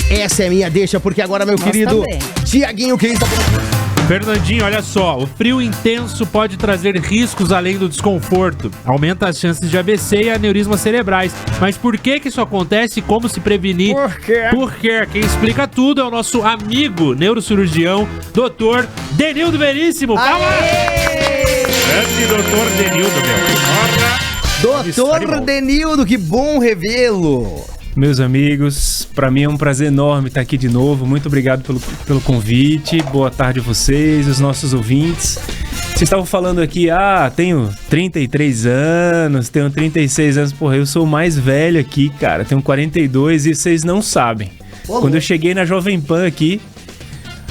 Essa é minha deixa, porque agora, meu querido Tiaguinho, que está por aqui. Fernandinho, olha só, o frio intenso pode trazer riscos além do desconforto. Aumenta as chances de AVC e aneurismas cerebrais. Mas por que isso acontece e como se prevenir? Por quê? Quem explica tudo é o nosso amigo neurocirurgião, Dr. Denildo Veríssimo. Fala! Grande doutor Denildo, meu. Doutor Denildo, que bom revê-lo. Meus amigos, para mim é um prazer enorme estar aqui de novo. Muito obrigado pelo convite. Boa tarde a vocês, os nossos ouvintes. Vocês estavam falando aqui, tenho 33 anos, tenho 36 anos. Porra, eu sou o mais velho aqui, cara. Tenho 42 e vocês não sabem. Quando eu cheguei na Jovem Pan aqui,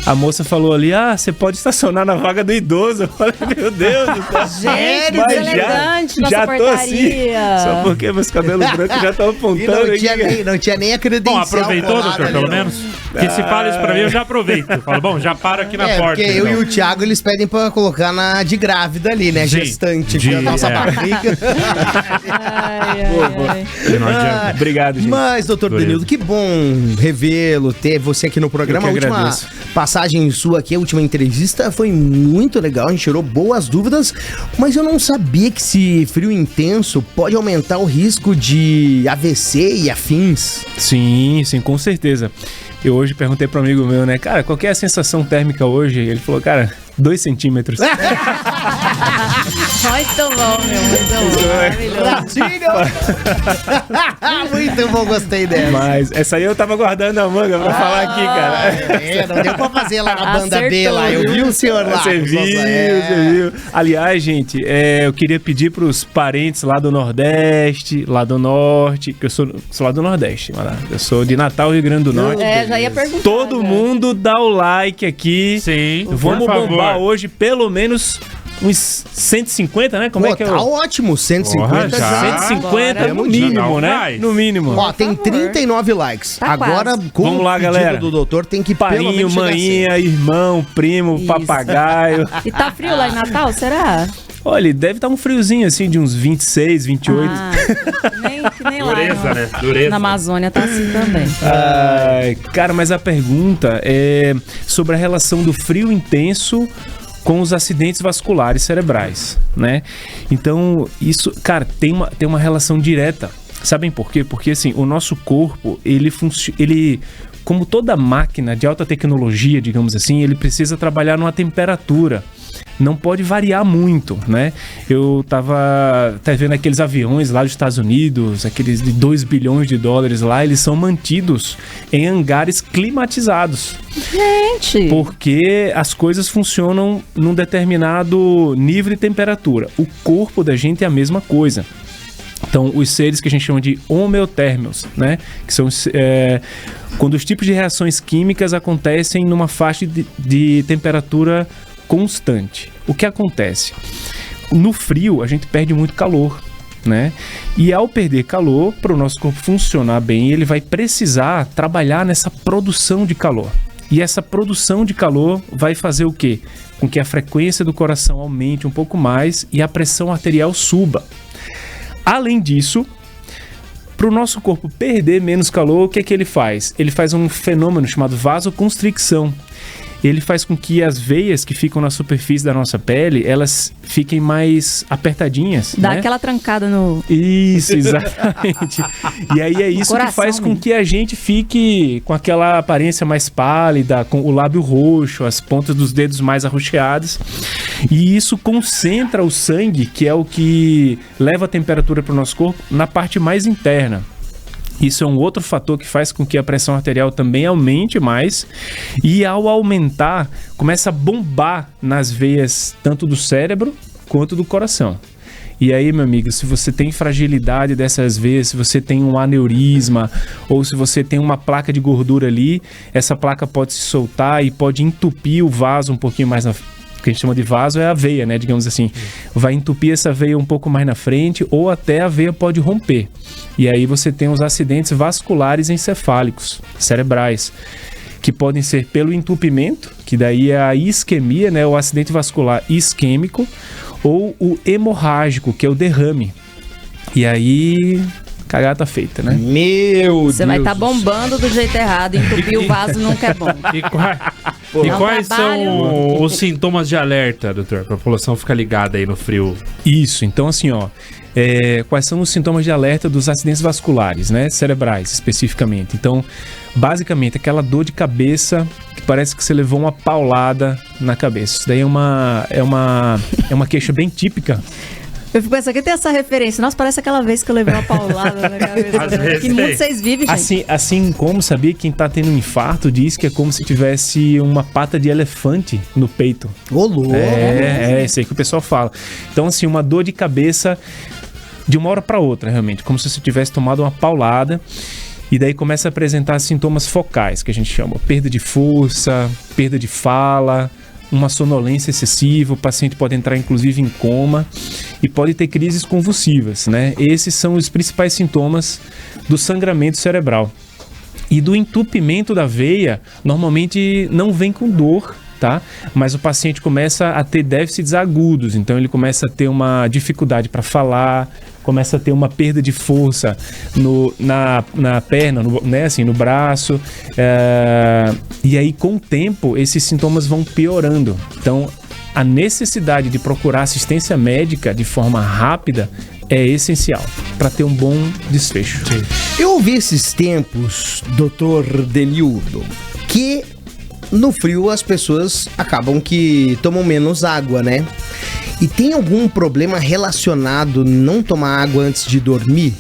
a moça falou ali, você pode estacionar na vaga do idoso. Eu falei, meu Deus do céu. Gente, deselegante nossa já portaria. Tô assim, só porque meus cabelos brancos já estão apontando. Não tinha nem a credencial. Bom, aproveitou, doutor, pelo menos? Porque se fala isso pra mim, eu já aproveito. Falo, bom, já paro aqui na porta. Porque eu e o Thiago, eles pedem pra colocar de grávida ali, né? Sim, gestante, que é a nossa barriga. Obrigado, gente. Mas, doutor Denildo, que bom revê-lo, ter você aqui no programa. A última passagem sua aqui, a última entrevista foi muito legal, a gente tirou boas dúvidas, mas eu não sabia que esse frio intenso pode aumentar o risco de AVC e afins. Sim, com certeza. Eu hoje perguntei para um amigo meu, né, cara, qual que é a sensação térmica hoje? Ele falou, cara, 2 centímetros. Muito bom, meu. Muito bom. Maravilhoso. Muito bom, gostei dela. Mas essa aí eu tava guardando a manga pra falar aqui, cara. Não deu pra fazer lá na banda B lá. Eu vi o senhor lá. Você viu. Aliás, gente, eu queria pedir pros parentes lá do Nordeste, lá do Norte, que eu sou lá do Nordeste, mano. Eu sou de Natal, Rio Grande do Norte. Já ia perguntar. Todo mundo dá o like aqui. Sim, vamos bombar hoje pelo menos uns 150, né? Como é que é? Tá ótimo, 150 já. 150 no mínimo, né? No mínimo. Ó, tem 39 likes. Tá agora, com vamos lá, o pedido galera. do doutor, tem que Painho, pelo menos maninha, irmão, primo, Isso. papagaio. E tá frio lá em Natal, será? Olha, deve estar um friozinho assim de uns 26, 28. Que nem lá. Dureza, né? Dureza. Na Amazônia tá assim também. Cara, mas a pergunta é sobre a relação do frio intenso com os acidentes vasculares cerebrais, né? Então, isso, cara, tem uma relação direta. Sabem por quê? Porque, assim, o nosso corpo, ele como toda máquina de alta tecnologia, digamos assim, ele precisa trabalhar numa temperatura. Não pode variar muito, né? Eu tava vendo aqueles aviões lá dos Estados Unidos, aqueles de 2 bilhões de dólares lá, eles são mantidos em hangares climatizados. Gente! Porque as coisas funcionam num determinado nível de temperatura. O corpo da gente é a mesma coisa. Então, os seres que a gente chama de homeotérmios, né? Que são quando os tipos de reações químicas acontecem numa faixa de temperatura constante. O que acontece? No frio, a gente perde muito calor, né? E ao perder calor, para o nosso corpo funcionar bem, ele vai precisar trabalhar nessa produção de calor. E essa produção de calor vai fazer o quê? Com que a frequência do coração aumente um pouco mais e a pressão arterial suba. Além disso, para o nosso corpo perder menos calor, o que é que ele faz? Ele faz um fenômeno chamado vasoconstricção. Ele faz com que as veias que ficam na superfície da nossa pele, elas fiquem mais apertadinhas. Dá né? aquela trancada no... Isso, exatamente. E aí é isso que faz com que a gente fique com aquela aparência mais pálida, com o lábio roxo, as pontas dos dedos mais arroxeadas. E isso concentra o sangue, que é o que leva a temperatura para o nosso corpo, na parte mais interna. Isso é um outro fator que faz com que a pressão arterial também aumente mais e ao aumentar, começa a bombar nas veias tanto do cérebro quanto do coração. E aí, meu amigo, se você tem fragilidade dessas veias, se você tem um aneurisma ou se você tem uma placa de gordura ali, essa placa pode se soltar e pode entupir o vaso um pouquinho mais na frente. O que a gente chama de vaso é a veia, né? Digamos assim. Vai entupir essa veia um pouco mais na frente ou até a veia pode romper. E aí você tem os acidentes vasculares encefálicos, cerebrais, que podem ser pelo entupimento, que daí é a isquemia, né? O acidente vascular isquêmico, ou o hemorrágico, que é o derrame. E aí cagada tá feita, né? Meu Deus. Você vai estar bombando do jeito errado, entupir o vaso nunca é bom. E quais são os sintomas de alerta, doutor? Pra população ficar ligada aí no frio. Isso, então assim, ó, quais são os sintomas de alerta dos acidentes vasculares, né? Cerebrais, especificamente. Então, basicamente, aquela dor de cabeça que parece que você levou uma paulada na cabeça. Isso daí é uma queixa bem típica. Eu fico pensando que tem essa referência. Nossa, parece aquela vez que eu levei uma paulada na cabeça. Né? Que mundo vocês vivem, gente? Assim como, sabia, quem tá tendo um infarto diz que é como se tivesse uma pata de elefante no peito. Ô, louco! Isso aí que o pessoal fala. Então, assim, uma dor de cabeça de uma hora para outra, realmente. Como se você tivesse tomado uma paulada. E daí começa a apresentar sintomas focais, que a gente chama perda de força, perda de fala, uma sonolência excessiva, o paciente pode entrar inclusive em coma e pode ter crises convulsivas, né? Esses são os principais sintomas do sangramento cerebral. E do entupimento da veia, normalmente não vem com dor, tá? Mas o paciente começa a ter déficits agudos, então ele começa a ter uma dificuldade para falar, começa a ter uma perda de força na perna, né, assim, no braço, e aí com o tempo esses sintomas vão piorando. Então a necessidade de procurar assistência médica de forma rápida é essencial para ter um bom desfecho. Sim. Eu ouvi esses tempos, Dr. Denildo, que no frio as pessoas acabam que tomam menos água, né? E tem algum problema relacionado não tomar água antes de dormir?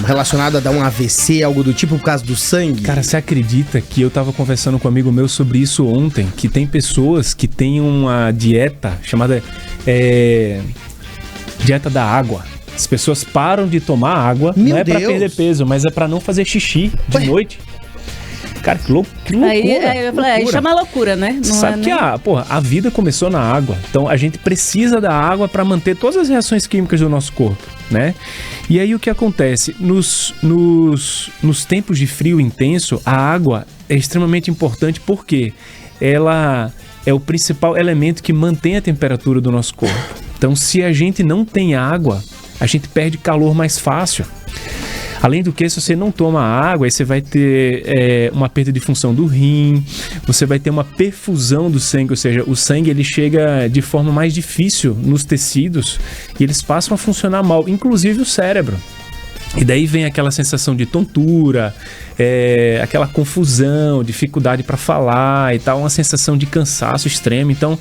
Relacionado a dar um AVC, algo do tipo, por causa do sangue? Cara, você acredita que eu tava conversando com um amigo meu sobre isso ontem? Que tem pessoas que têm uma dieta chamada dieta da água. As pessoas param de tomar água, não é pra perder peso, mas é pra não fazer xixi de noite. Cara, que loucura. Aí chama loucura, né? Não sabe que a vida começou na água. Então a gente precisa da água para manter todas as reações químicas do nosso corpo, né? E aí o que acontece? Nos tempos de frio intenso, a água é extremamente importante porque ela é o principal elemento que mantém a temperatura do nosso corpo. Então se a gente não tem água, a gente perde calor mais fácil. Além do que, se você não toma água, aí você vai ter uma perda de função do rim, você vai ter uma perfusão do sangue, ou seja, o sangue ele chega de forma mais difícil nos tecidos e eles passam a funcionar mal, inclusive o cérebro. E daí vem aquela sensação de tontura, aquela confusão, dificuldade para falar e tal, uma sensação de cansaço extremo. Então,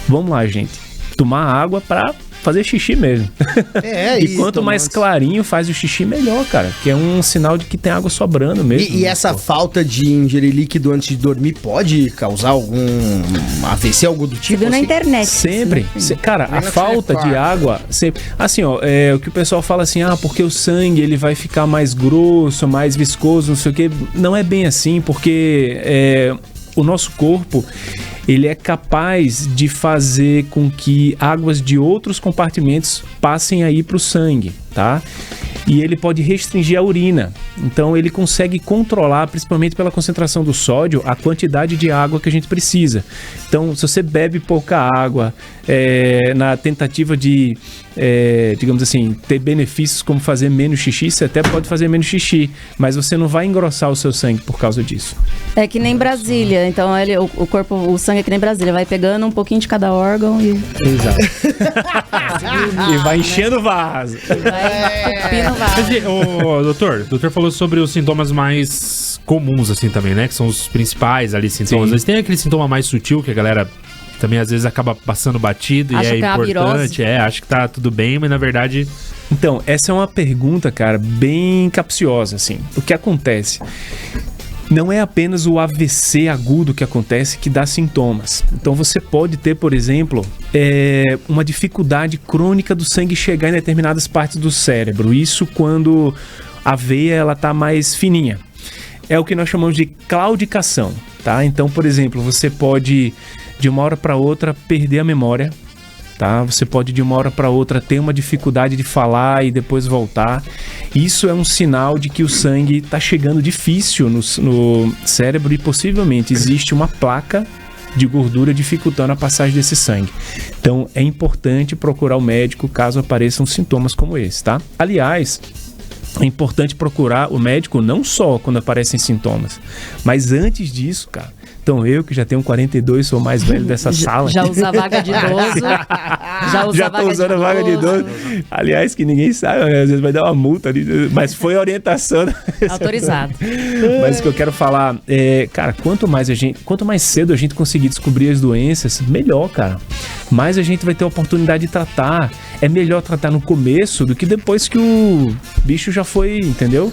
vamos lá, gente, tomar água para fazer xixi mesmo. E quanto mais clarinho faz o xixi, melhor, cara. Que é um sinal de que tem água sobrando mesmo. E essa falta de ingerir líquido antes de dormir pode causar algum AVC, algo do tipo? Você viu na internet. Sempre. Cara, a falta de água... Sempre. Assim, ó, o que o pessoal fala assim, porque o sangue ele vai ficar mais grosso, mais viscoso, não sei o quê. Não é bem assim, porque o nosso corpo... ele é capaz de fazer com que águas de outros compartimentos passem aí para o sangue, tá? E ele pode restringir a urina. Então ele consegue controlar, principalmente pela concentração do sódio, a quantidade de água que a gente precisa. Então, se você bebe pouca água, na tentativa de, digamos assim, ter benefícios como fazer menos xixi, você até pode fazer menos xixi, mas você não vai engrossar o seu sangue por causa disso. É que nem Brasília. Então o sangue é que nem Brasília, vai pegando um pouquinho de cada órgão e... Exato. E vai enchendo o vaso. Vai entupindo o vaso. O doutor falou sobre os sintomas mais comuns, assim, também, né? Que são os principais ali sintomas. Sim. Mas tem aquele sintoma mais sutil que a galera também às vezes acaba passando batido acha e é importante. Acho que tá tudo bem, mas na verdade... Então, essa é uma pergunta, cara, bem capciosa, assim. O que acontece? Não é apenas o AVC agudo que acontece que dá sintomas. Então você pode ter, por exemplo, uma dificuldade crônica do sangue chegar em determinadas partes do cérebro. Isso quando a veia ela tá mais fininha. É o que nós chamamos de claudicação, tá? Então, por exemplo, você pode de uma hora para outra perder a memória, tá? Você pode de uma hora para outra ter uma dificuldade de falar e depois voltar. Isso é um sinal de que o sangue está chegando difícil no cérebro e possivelmente existe uma placa de gordura, dificultando a passagem desse sangue. Então, é importante procurar o médico caso apareçam sintomas como esse, tá? Aliás, é importante procurar o médico não só quando aparecem sintomas, mas antes disso, cara. Então eu, que já tenho 42, sou o mais velho dessa sala. Já usa a vaga de idoso. Já tô usando a vaga de idoso. Aliás, que ninguém sabe, às vezes vai dar uma multa ali, mas foi a orientação. Autorizado. Mas o que eu quero falar é, cara, quanto mais cedo a gente conseguir descobrir as doenças, melhor, cara. Mais a gente vai ter a oportunidade de tratar. É melhor tratar no começo do que depois que o bicho já foi, entendeu?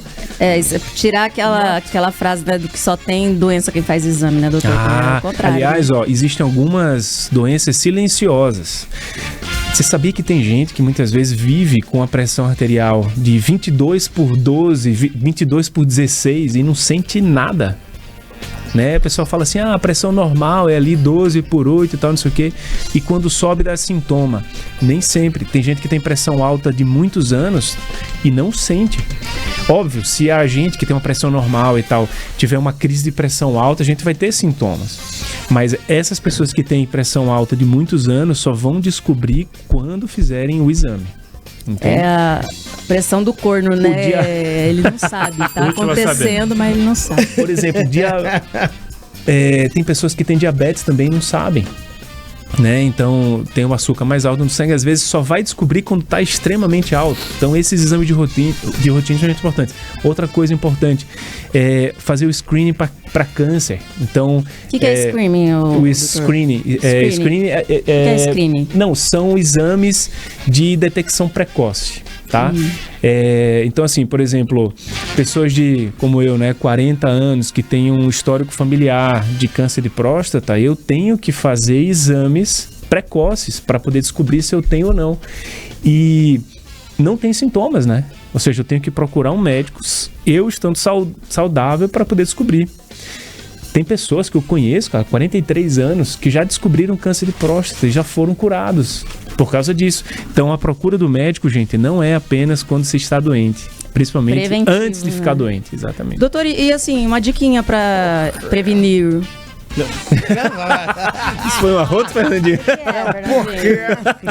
Tirar aquela frase, né, do que só tem doença quem faz exame, né, doutor? É o contrário. Aliás, existem algumas doenças silenciosas. Você sabia que tem gente que muitas vezes vive com a pressão arterial de 22/12, 22/16 e não sente nada? Né? O pessoal fala assim, a pressão normal é ali 12/8 e tal, não sei o quê. E quando sobe dá sintoma. Nem sempre. Tem gente que tem pressão alta de muitos anos e não sente. Óbvio, se a gente que tem uma pressão normal e tal, tiver uma crise de pressão alta, a gente vai ter sintomas. Mas essas pessoas que têm pressão alta de muitos anos só vão descobrir quando fizerem o exame. Entende? É a pressão do corno, né? Ele não sabe, tá acontecendo, mas ele não sabe. Por exemplo, tem pessoas que têm diabetes também e não sabem. Né? Então tem o açúcar mais alto no sangue, às vezes só vai descobrir quando está extremamente alto. Então esses exames de rotina são muito importantes. Outra coisa importante é fazer o screening para câncer. Então, o que é screening? O screening. Screening é screening? Não, são exames de detecção precoce. Tá? Então assim, por exemplo, pessoas como eu, né, 40 anos, que tem um histórico familiar de câncer de próstata, eu tenho que fazer exames precoces para poder descobrir se eu tenho ou não. E não tem sintomas, né? Ou seja, eu tenho que procurar um médico, eu estando saudável, para poder descobrir. Tem pessoas que eu conheço, cara, 43 anos, que já descobriram câncer de próstata e já foram curados por causa disso. Então, a procura do médico, gente, não é apenas quando se está doente. Principalmente preventivo, antes de ficar doente, exatamente. Doutor, e assim, uma diquinha para prevenir... Isso foi um arroto, Fernandinho? Por quê?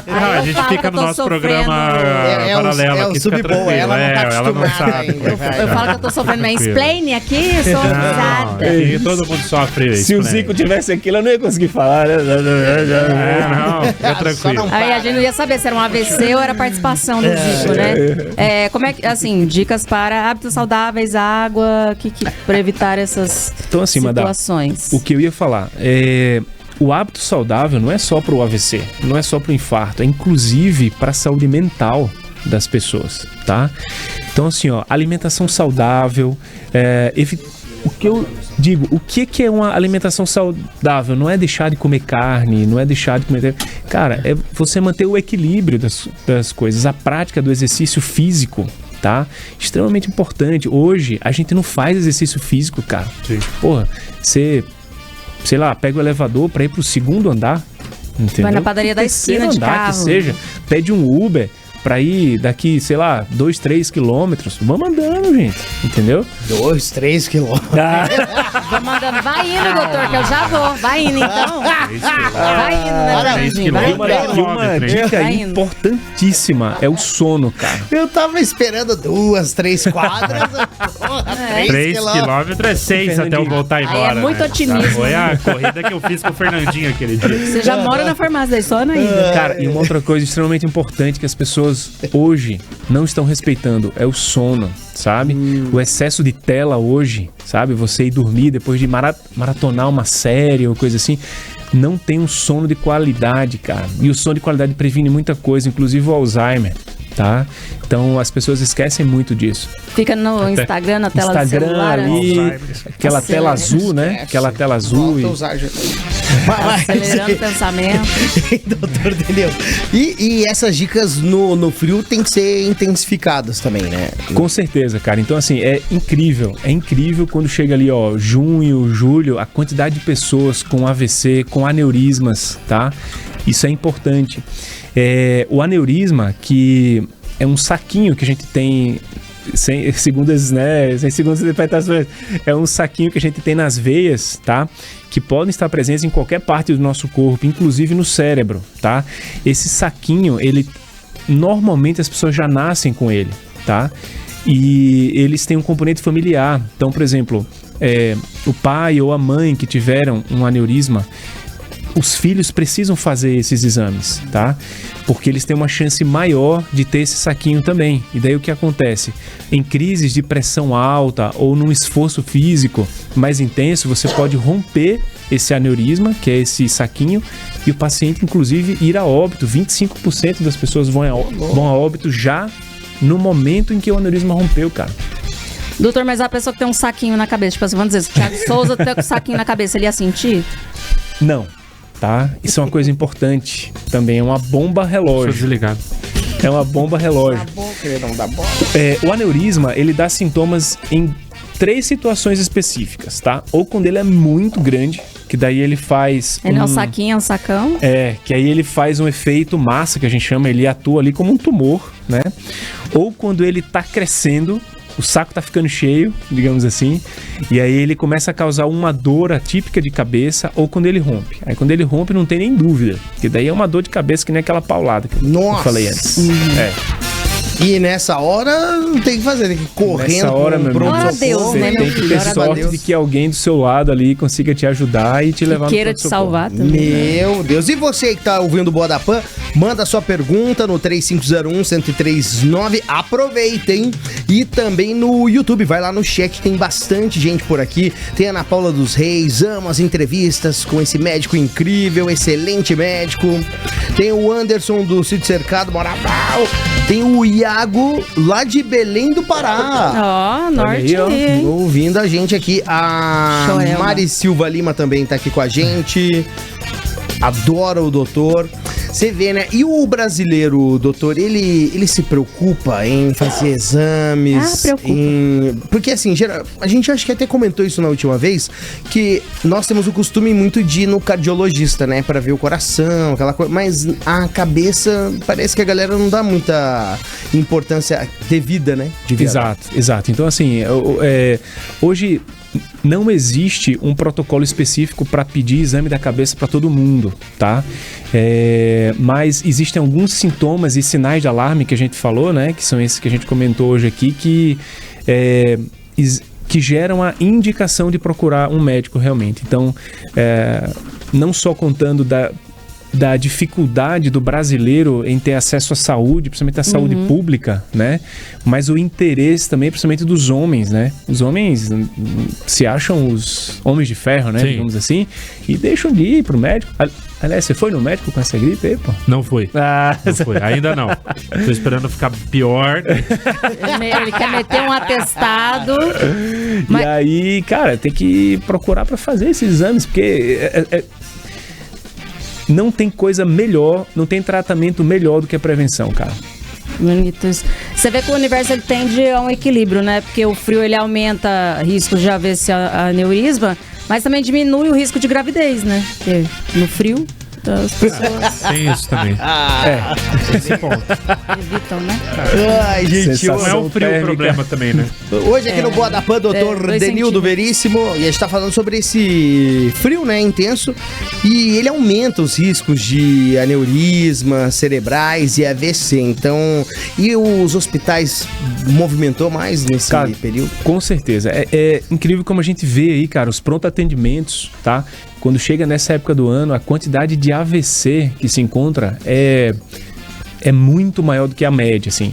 Não, a gente fica no nosso programa paralelo aqui. É o Subbowl, ela não tá acostumada ainda. Eu falo que eu tô sofrendo mansplaining aqui, eu sou avisada. E todo mundo sofre. Se o Zico tivesse aquilo, eu não ia conseguir falar, né? Não, fica tranquilo. Aí a gente não ia saber se era um AVC ou era participação do Zico, né? Como é que, assim, dicas para hábitos saudáveis, água, para evitar essas situações. O que eu ia falar, o hábito saudável não é só para o AVC, não é só para o infarto, é inclusive para a saúde mental das pessoas, tá? Então assim, alimentação saudável, o que eu digo, o que é uma alimentação saudável? Não é deixar de comer carne, não é deixar de comer... Cara, é você manter o equilíbrio das coisas, a prática do exercício físico, tá? Extremamente importante. Hoje, a gente não faz exercício físico, cara. Sim. Porra, você... sei lá, pega o elevador para ir pro 2º andar, entendeu? Vai na padaria da esquina de carro. Que seja, pede um Uber para ir daqui, sei lá, 2, 3 quilômetros. Vamos andando, gente, entendeu? 2, 3 quilômetros. Vamos andando. Vai indo, doutor, que eu já vou. Vai indo, então. Vai indo, né, uma dica importantíssima é o sono, cara. Eu tava esperando 2, 3 quadras. 3 quilômetros é 6 até eu voltar embora. É muito otimismo. Foi a corrida que eu fiz com o Fernandinho aquele dia. Você já mora na farmácia daí, só na ida. Cara, e uma outra coisa extremamente importante que as pessoas hoje não estão respeitando é o sono, sabe? O excesso de tela hoje, sabe? Você ir dormir depois de maratonar uma série ou coisa assim, não tem um sono de qualidade, cara. E o sono de qualidade previne muita coisa, inclusive o Alzheimer, tá? Então as pessoas esquecem muito disso. Fica no Instagram, na tela do celular. Ali, aquela tela azul, né? Aquela tela azul. Acelerando o pensamento. Doutor, entendeu? E essas dicas no frio tem que ser intensificadas também, né? Com certeza, cara. Então, assim, é incrível quando chega ali, junho, julho, a quantidade de pessoas com AVC, com aneurismas, tá? Isso é importante. O aneurisma, que é um saquinho que a gente tem sem segundas interpretações, é um saquinho que a gente tem nas veias, tá? Que podem estar presentes em qualquer parte do nosso corpo, inclusive no cérebro, tá? Esse saquinho, normalmente as pessoas já nascem com ele, tá? E eles têm um componente familiar. Então, por exemplo, o pai ou a mãe que tiveram um aneurisma, os filhos precisam fazer esses exames, tá? Porque eles têm uma chance maior de ter esse saquinho também. E daí o que acontece? Em crises de pressão alta ou num esforço físico mais intenso, você pode romper esse aneurisma, que é esse saquinho, e o paciente, inclusive, ir a óbito. 25% das pessoas vão a óbito já no momento em que o aneurisma rompeu, cara. Doutor, mas a pessoa que tem um saquinho na cabeça, tipo assim, vamos dizer, se o Thiago Souza tem um saquinho na cabeça, ele ia sentir? Não, tá? Isso é uma coisa importante. Também é uma bomba relógio. Deixa eu desligar. É uma bomba relógio. O aneurisma, ele dá sintomas em 3 situações específicas, tá? Ou quando ele é muito grande, que daí ele faz... Ele não é um saquinho, é um sacão? Que aí ele faz um efeito massa, que a gente chama, ele atua ali como um tumor, né? Ou quando ele tá crescendo, o saco tá ficando cheio, digamos assim, e aí ele começa a causar uma dor atípica de cabeça, ou quando ele rompe. Aí quando ele rompe não tem nem dúvida, porque daí é uma dor de cabeça que nem aquela paulada que eu falei antes. E nessa hora não tem que fazer, tem que ir correndo. Nessa hora, meu irmão, Ora a Deus, né, meu tem que ter sorte de que alguém do seu lado ali consiga te ajudar e te levar no queira te salvar também. Meu Deus. E você que tá ouvindo o Boa da Pan, manda sua pergunta no 3501-1039. Aproveitem. E também no YouTube, vai lá no chat, tem bastante gente por aqui. Tem a Ana Paula dos Reis, amo as entrevistas com esse médico incrível, excelente médico. Tem o Anderson do Sítio Cercado, Moraval. Tem o Iago, lá de Belém do Pará. Norte aí, ouvindo a gente aqui. A Joelma. Mari Silva Lima também tá aqui com a gente. Adora o doutor. Você vê, né? E o brasileiro, doutor, ele se preocupa em fazer exames? Preocupa. Porque assim, a gente acho que até comentou isso na última vez, que nós temos o costume muito de ir no cardiologista, né? Pra ver o coração, aquela coisa. Mas a cabeça, parece que a galera não dá muita importância devida, né? Exato. Então assim, hoje não existe um protocolo específico para pedir exame da cabeça para todo mundo, tá? Mas existem alguns sintomas e sinais de alarme que a gente falou, né? Que são esses que a gente comentou hoje aqui, que geram a indicação de procurar um médico realmente. Então, não só contando da dificuldade do brasileiro em ter acesso à saúde, principalmente à saúde pública, né? Mas o interesse também, principalmente dos homens, né? Os homens se acham os homens de ferro, né? Sim. Digamos assim, e deixam de ir pro médico. Aliás, você foi no médico com essa gripe aí, pô? Não fui. Não fui, ainda não. Tô esperando ficar pior. Ele quer meter um atestado. E aí, cara, tem que procurar pra fazer esses exames, porque... não tem coisa melhor, não tem tratamento melhor do que a prevenção, cara. Bonito isso. Você vê que o universo ele tende a um equilíbrio, né? Porque o frio ele aumenta risco de AVC, aneurisma, mas também diminui o risco de gravidez, né? Porque no frio as pessoas... Tem isso também. Esse ponto. Evitam, né? Ai, gente, não é o frio o problema também, né? Hoje aqui no Boa da Pan, doutor Denildo Veríssimo, e a gente tá falando sobre esse frio, né, intenso, e ele aumenta os riscos de aneurisma cerebrais e AVC, então, e os hospitais movimentou mais nesse período? Com certeza, é incrível como a gente vê aí, cara, os pronto atendimentos, tá? Quando chega nessa época do ano, a quantidade de AVC que se encontra é muito maior do que a média, assim.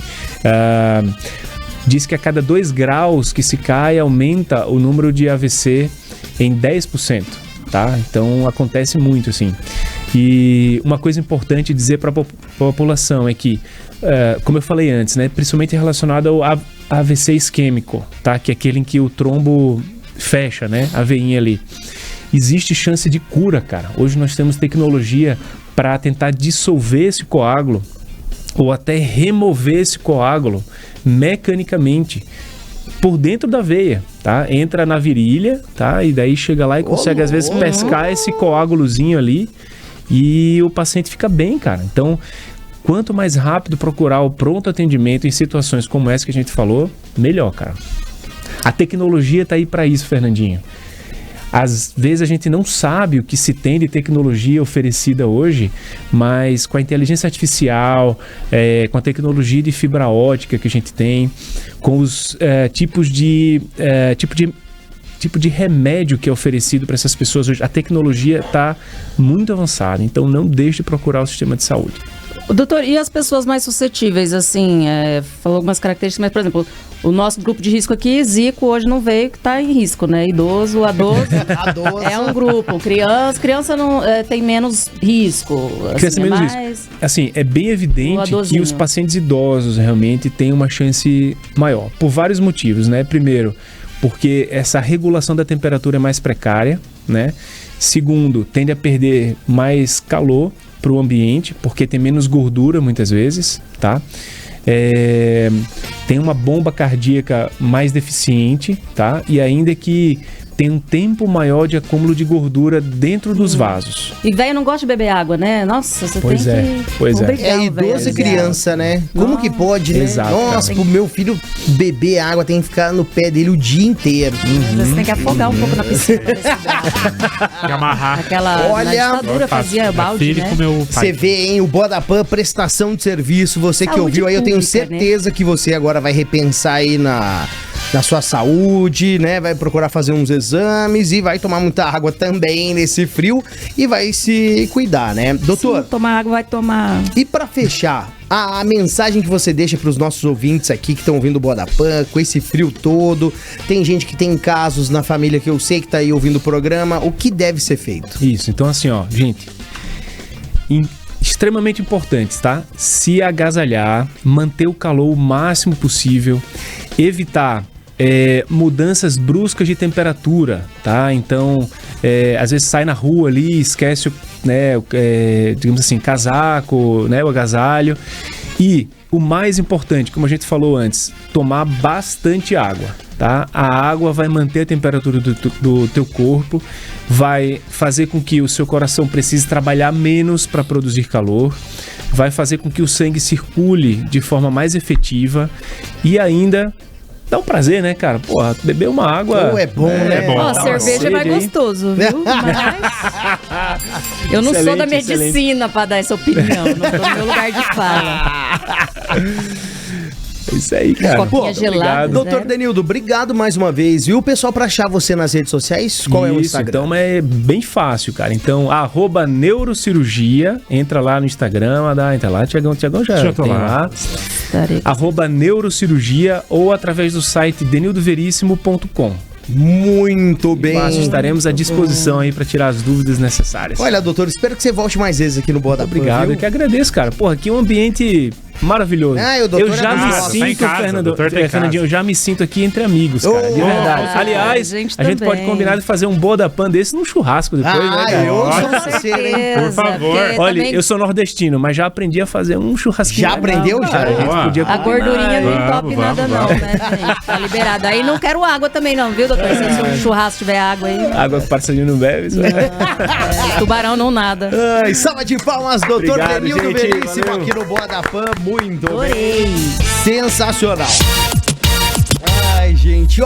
Diz que a cada 2 graus que se cai, aumenta o número de AVC em 10%, tá? Então, acontece muito, assim. E uma coisa importante dizer para a população é que, como eu falei antes, né? Principalmente relacionado ao AVC isquêmico, tá? Que é aquele em que o trombo fecha, né? A veinha ali. Existe chance de cura, cara. Hoje nós temos tecnologia para tentar dissolver esse coágulo ou até remover esse coágulo mecanicamente por dentro da veia, tá? Entra na virilha, tá? E daí chega lá e consegue às vezes pescar esse coágulozinho ali e o paciente fica bem, cara. Então, quanto mais rápido procurar o pronto atendimento em situações como essa que a gente falou, melhor, cara. A tecnologia tá aí para isso, Fernandinho. Às vezes a gente não sabe o que se tem de tecnologia oferecida hoje, mas com a inteligência artificial, com a tecnologia de fibra ótica que a gente tem, com os tipo de remédio que é oferecido para essas pessoas hoje, a tecnologia está muito avançada, então não deixe de procurar o sistema de saúde. Doutor, e as pessoas mais suscetíveis, assim, falou algumas características, mas, por exemplo, o nosso grupo de risco aqui, Zico, hoje não veio, que está em risco, né? Idoso, adulto, é um grupo. Criança não tem menos risco. Criança menos risco. Assim, é bem evidente que os pacientes idosos realmente têm uma chance maior, por vários motivos, né? Primeiro, porque essa regulação da temperatura é mais precária, né? Segundo, tende a perder mais calor para o ambiente, porque tem menos gordura muitas vezes, tá? Tem uma bomba cardíaca mais deficiente, tá? E ainda que tem um tempo maior de acúmulo de gordura dentro dos vasos. E velho não gosta de beber água, né? Nossa, você pois tem que... Pois é idoso e criança, né? Como que pode, né? Exato, nossa, pro meu filho beber água tem que ficar no pé dele o dia inteiro. Você tem que afogar um pouco na piscina. Tem que amarrar. Olha, na ditadura fazia balde, né? Você vê, hein? O Bodapan, prestação de serviço. Você saúde que ouviu aí, eu tenho certeza, né, que você agora vai repensar aí na sua saúde, né? Vai procurar fazer uns exames e vai tomar muita água também nesse frio e vai se cuidar, né? Doutor? Sim, tomar água, vai tomar... E pra fechar, a mensagem que você deixa pros nossos ouvintes aqui que estão ouvindo o Bodapan, com esse frio todo, tem gente que tem casos na família que eu sei que tá aí ouvindo o programa, o que deve ser feito? Isso, então assim, ó, gente, extremamente importantes, tá? Se agasalhar, manter o calor o máximo possível, evitar mudanças bruscas de temperatura, tá? Então, às vezes sai na rua ali, esquece, né, digamos assim, casaco, né, o agasalho. E o mais importante, como a gente falou antes, tomar bastante água, tá? A água vai manter a temperatura do teu corpo, vai fazer com que o seu coração precise trabalhar menos para produzir calor, vai fazer com que o sangue circule de forma mais efetiva e ainda... dá um prazer, né, cara? Porra, beber uma água... é bom, né? É bom. Ó, cerveja é mais gostoso, viu? Mas... eu não sou da medicina pra dar essa opinião. Não tô no meu lugar de fala. Isso aí, cara. Pô, gelado, doutor Denildo, obrigado mais uma vez, viu? Pessoal, pra achar você nas redes sociais, qual é o Instagram? Então é bem fácil, cara. Então, @neurocirurgia, entra lá no Instagram, entra lá, Tiagão já tem lá. @neurocirurgia ou através do site denildoverissimo.com. Muito bem. Estaremos à disposição aí pra tirar as dúvidas necessárias. Olha, doutor, espero que você volte mais vezes aqui no Bodapan. Obrigado, eu que agradeço, cara. Porra, aqui é um ambiente maravilhoso. O doutor eu já me sinto, Fernandinho, eu já me sinto aqui entre amigos, cara, de verdade. Aliás, a gente pode combinar de fazer um Bodapan desse num churrasco depois, né, cara? Eu sou parceiro, hein? Por favor. Olha, eu sou nordestino, mas já aprendi a fazer um churrasquinho. Já aprendeu? Cara, a gordurinha não entope nada não, né, gente? Tá liberado. Aí não quero água também não, viu, doutor? Se o churrasco tiver água aí... Água que o parceirinho não bebe. Tubarão não nada. Ai, salva de palmas, doutor Denildo Verissimo aqui no Bodapan. Muito bem. Sensacional. Ai, gente.